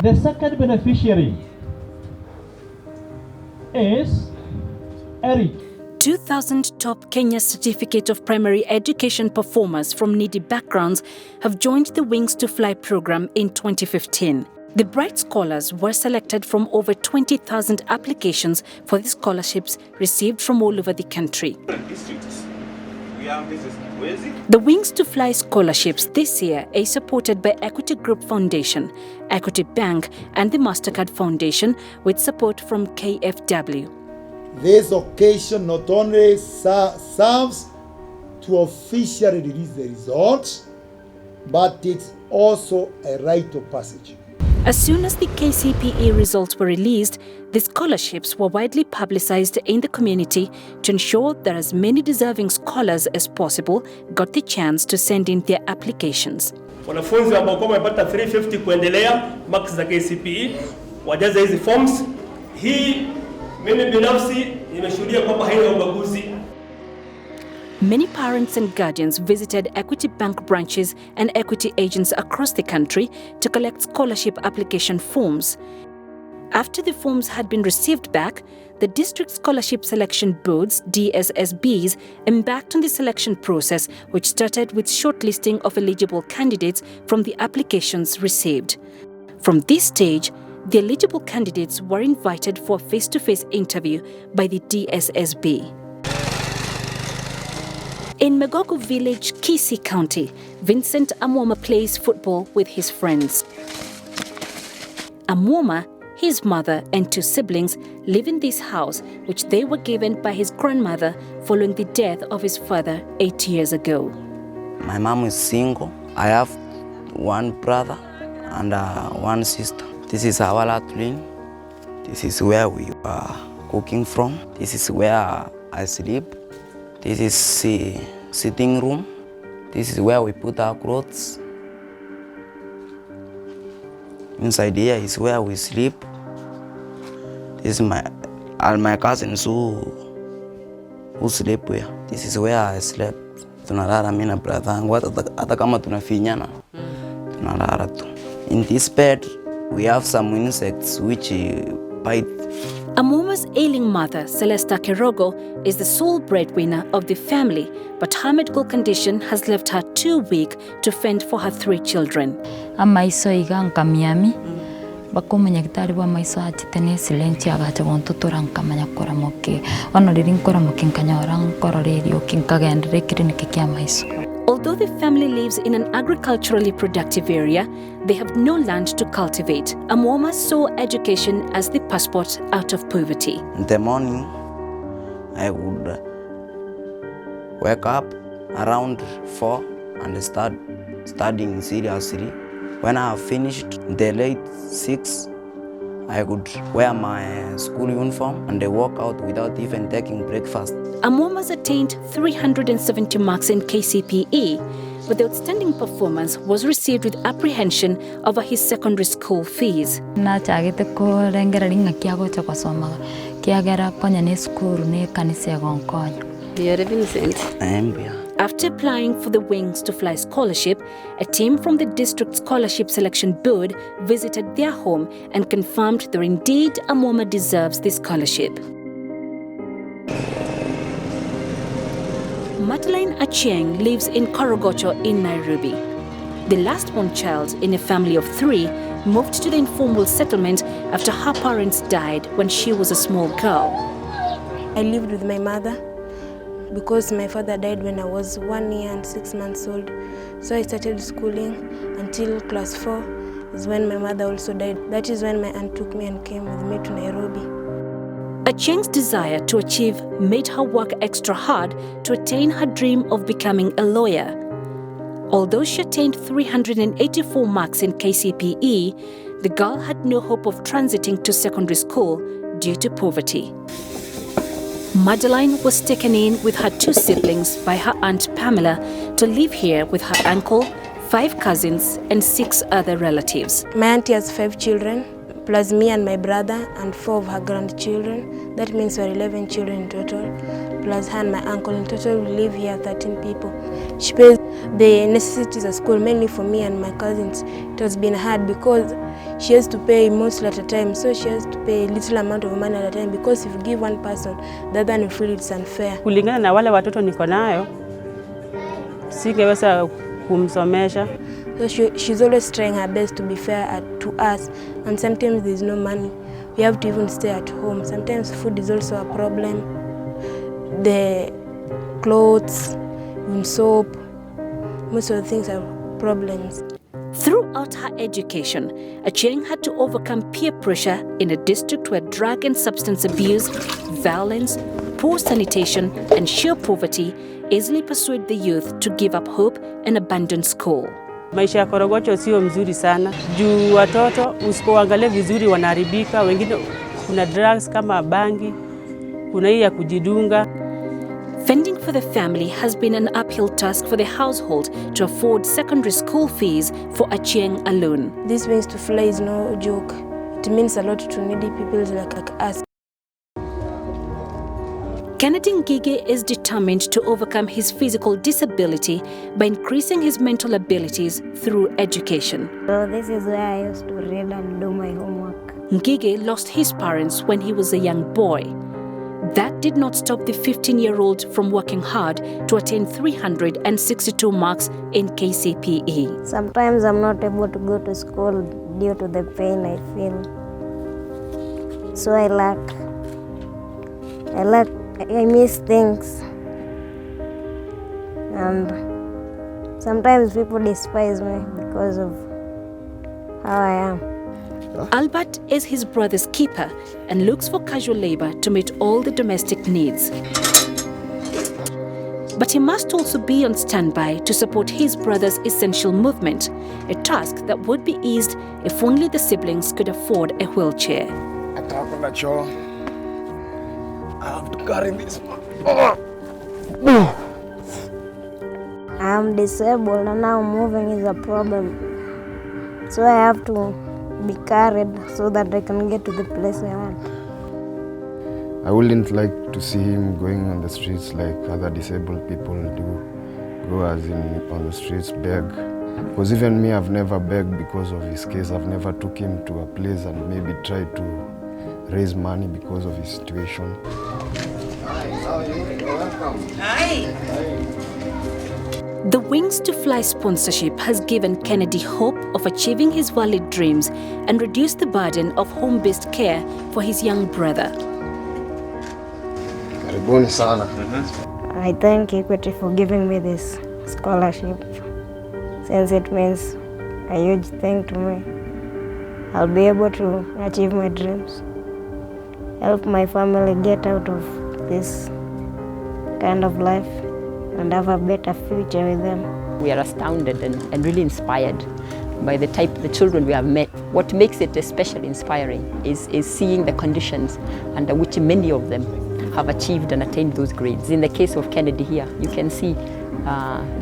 The second beneficiary is Eric. 2,000 top Kenya Certificate of Primary Education performers from needy backgrounds have joined the Wings to Fly program in 2015. The bright scholars were selected from over 20,000 applications for the scholarships received from all over the country. The Wings to Fly scholarships this year are supported by Equity Group Foundation, Equity Bank and the MasterCard Foundation with support from KfW. This occasion not only serves to officially release the results, but it's also a rite of passage. As soon as the KCPE results were released, the scholarships were widely publicized in the community to ensure that as many deserving scholars as possible got the chance to send in their applications. Wanafunzi ambao wamepata 350 kuendelea marks za KCPE wajaze hizi forms. Hii mimi binafsi nimeshuhudia kwamba haina ubaguzi. Many parents and guardians visited Equity Bank branches and equity agents across the country to collect scholarship application forms. After the forms had been received back, the District Scholarship Selection Boards, DSSBs, embarked on the selection process, which started with shortlisting of eligible candidates from the applications received. From this stage, the eligible candidates were invited for a face-to-face interview by the DSSB. In Megogo Village, Kisii County, Vincent Amwoma plays football with his friends. Amwoma, his mother and two siblings live in this house, which they were given by his grandmother following the death of his father 8 years ago. My mom is single. I have one brother and one sister. This is our latrine. This is where we are cooking from. This is where I sleep. This is the sitting room. This is where we put our clothes. Inside here is where we sleep. This is my cousins who sleep here. This is where I slept. Tunalala mimi na brother yangu hata kama tunafinyana. Tunalala tu. In this bed we have some insects which bite. Amwoma's ailing mother, Celesta Kerogo, is the sole breadwinner of the family, but her medical condition has left her too weak to fend for her 3 children. Amaiso iga miami. Bakumenya gitari wa maiso atitene silenti agate wontutura nkamanya kora moke. Ono riri nkora moke nkanyora nkora riri okinkagendere kiriniki kya maiso. Although the family lives in an agriculturally productive area, they have no land to cultivate. Amwoma saw education as the passport out of poverty. In the morning, I would wake up around 4 and start studying seriously. When I have finished the late 6, I could wear my school uniform and walk out without even taking breakfast. Amwoma's attained 370 marks in KCPE, but the outstanding performance was received with apprehension over his secondary school fees. Na chagite ko rengera ringa kiago cha kwasomaga. Kiagera konya ne school ne kanise gonkonya. You're Vincent. I am here. After applying for the Wings to Fly scholarship, a team from the District Scholarship Selection Board visited their home and confirmed that indeed Amwoma deserves the scholarship. Meline lives in Korogocho in Nairobi. The last-born child in a family of 3 moved to the informal settlement after her parents died when she was a small girl. I lived with my mother because my father died when I was 1 year and 6 months old. So I started schooling until class 4 is when my mother also died. That is when my aunt took me and came with me to Nairobi. Achieng's desire to achieve made her work extra hard to attain her dream of becoming a lawyer. Although she attained 384 marks in KCPE, the girl had no hope of transiting to secondary school due to poverty. Meline was taken in with her 2 siblings by her aunt Pamela to live here with her uncle, 5 cousins and 6 other relatives. My auntie has 5 children, plus me and my brother and 4 of her grandchildren. That means we're 11 children in total, plus her and my uncle. In total, we live here 13 people. She pays the necessities of school mainly for me and my cousins. It has been hard because she has to pay mostly at a time, so she has to pay a little amount of money at a time, because if you give one person, the other will feel it's unfair. Kulingana na wale watoto niko nayo, singeweza kumsomesha. So she's always trying her best to be fair to us, and sometimes there's no money. We have to even stay at home. Sometimes food is also a problem. The clothes, and soap, most of the things are problems. Throughout her education, Achieng had to overcome peer pressure in a district where drug and substance abuse, violence, poor sanitation, and sheer poverty easily persuade the youth to give up hope and abandon school. Maisha ya Korogocho sio mzuri sana. Juu watoto usipoangalia vizuri wanaharibika, wengine kuna drugs kama bangi, kuna hii ya kujidunga. Fending for the family has been an uphill task for the household to afford secondary school fees for Achieng alone. This wings to fly is no joke. It means a lot to needy people like us. Kennedy Ngige is determined to overcome his physical disability by increasing his mental abilities through education. So this is where I used to read and do my homework. Ngige lost his parents when he was a young boy. That did not stop the 15-year-old from working hard to attain 362 marks in KCPE. Sometimes I'm not able to go to school due to the pain I feel. So I miss things. And sometimes people despise me because of how I am. Albert is his brother's keeper and looks for casual labor to meet all the domestic needs. But he must also be on standby to support his brother's essential movement, a task that would be eased if only the siblings could afford a wheelchair. I have to carry this one. I'm disabled and now moving is a problem. So I have to be carried so that I can get to the place I want. I wouldn't like to see him going on the streets like other disabled people do. Go as in on the streets, beg. Because even me, I've never begged because of his case. I've never took him to a place and maybe tried to raise money because of his situation. Hi. The Wings to Fly sponsorship has given Kennedy hope of achieving his valid dreams and reduced the burden of home-based care for his young brother. Karibuni sana. I thank Equity for giving me this scholarship, since it means a huge thing to me. I'll be able to achieve my dreams, help my family get out of this kind of life and have a better future with them. We are astounded and really inspired by the children we have met. What makes it especially inspiring is seeing the conditions under which many of them have achieved and attained those grades. In the case of Kennedy here, you can see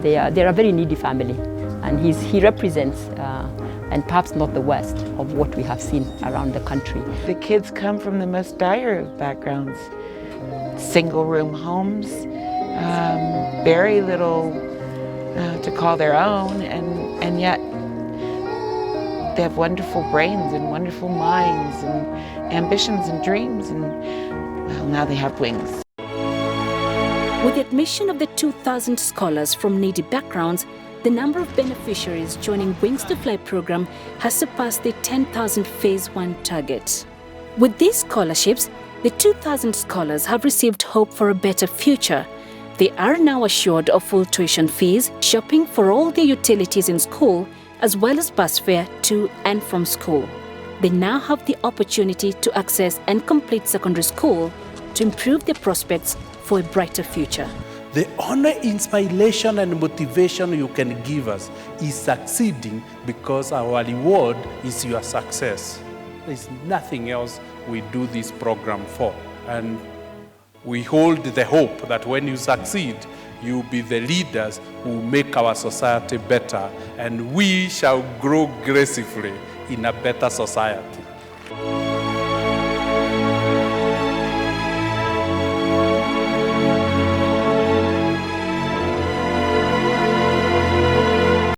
they are a very needy family, and he represents, and perhaps not the worst, of what we have seen around the country. The kids come from the most dire of backgrounds. Single-room homes, very little to call their own, and yet they have wonderful brains and wonderful minds and ambitions and dreams, and well, now they have wings. With the admission of the 2,000 scholars from needy backgrounds, the number of beneficiaries joining Wings to Fly program has surpassed the 10,000 Phase 1 target. With these scholarships, the 2,000 scholars have received hope for a better future. They are now assured of full tuition fees, shopping for all their utilities in school, as well as bus fare to and from school. They now have the opportunity to access and complete secondary school to improve their prospects for a brighter future. The only inspiration and motivation you can give us is succeeding, because our reward is your success. There's nothing else we do this program for. And we hold the hope that when you succeed, you'll be the leaders who make our society better, and we shall grow gracefully in a better society.